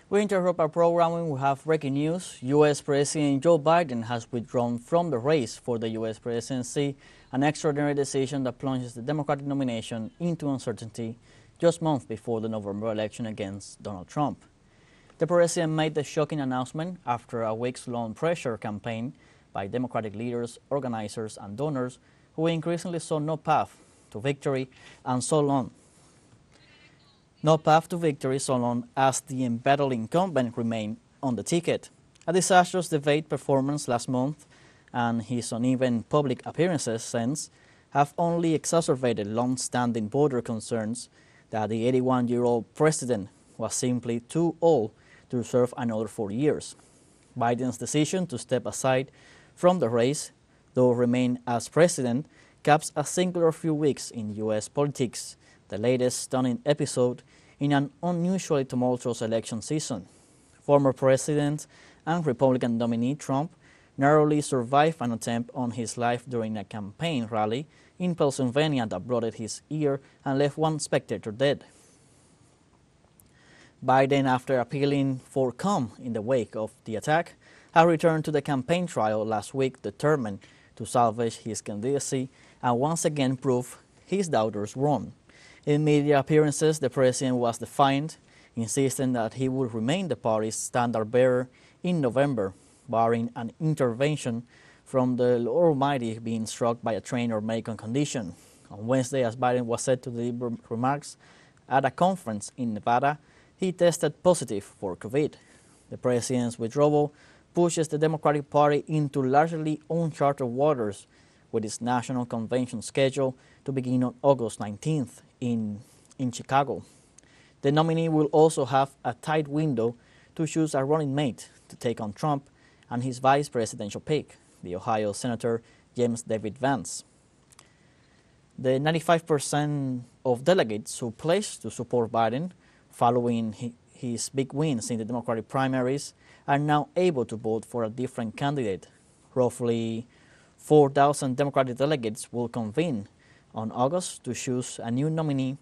We interrupt our programming. We have breaking news. U.S. President Joe Biden has withdrawn from the race for the U.S. presidency, an extraordinary decision that plunges the Democratic nomination into uncertainty just months before the November election against Donald Trump. The president made the shocking announcement after a weeks-long pressure campaign by Democratic leaders, organizers, and donors who increasingly saw no path to victory and so long. No path to victory so long as the embattled incumbent remained on the ticket. A disastrous debate performance last month and his uneven public appearances since have only exacerbated long-standing border concerns that the 81-year-old president was simply too old to serve another 4 years. Biden's decision to step aside from the race, though remain as president, caps a singular few weeks in U.S. politics, the latest stunning episode in an unusually tumultuous election season. Former President and Republican nominee Trump narrowly survived an attempt on his life during a campaign rally in Pennsylvania that blooded his ear and left one spectator dead. Biden, after appealing for calm in the wake of the attack, had returned to the campaign trail last week determined to salvage his candidacy and once again prove his doubters wrong. In media appearances, the president was defiant, insisting that he would remain the party's standard-bearer in November, barring an intervention from the Lord Almighty being struck by a train or Macon condition. On Wednesday, as Biden was set to deliver remarks at a conference in Nevada, he tested positive for COVID. The president's withdrawal pushes the Democratic Party into largely uncharted waters, with its national convention scheduled to begin on August 19th in Chicago. The nominee will also have a tight window to choose a running mate to take on Trump and his vice presidential pick, the Ohio Senator James David Vance. The 95% of delegates who pledged to support Biden following his big wins in the Democratic primaries are now able to vote for a different candidate. Roughly 4,000 Democratic delegates will convene on August to choose a new nominee,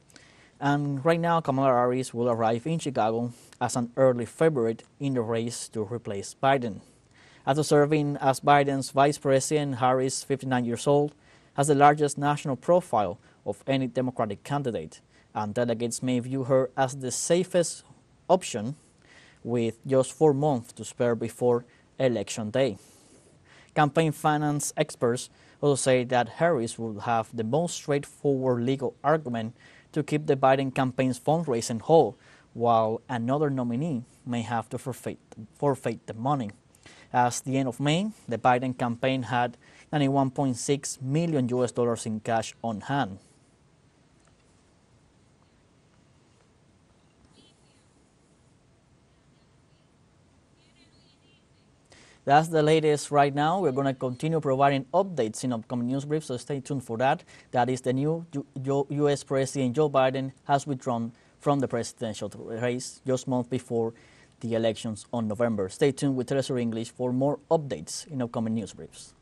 and right now Kamala Harris will arrive in Chicago as an early favorite in the race to replace Biden. After serving as Biden's vice president, Harris, 59 years old, has the largest national profile of any Democratic candidate, and delegates may view her as the safest option with just 4 months to spare before Election Day. Campaign finance experts also say that Harris will have the most straightforward legal argument to keep the Biden campaign's fundraising whole, while another nominee may have to forfeit the money. As the end of May, the Biden campaign had $91.6 million in cash on hand. That's the latest right now. We're going to continue providing updates in upcoming news briefs, so stay tuned for that. That is the new U.S. President Joe Biden has withdrawn from the presidential race just months before the elections on November. Stay tuned with TeleSUR English for more updates in upcoming news briefs.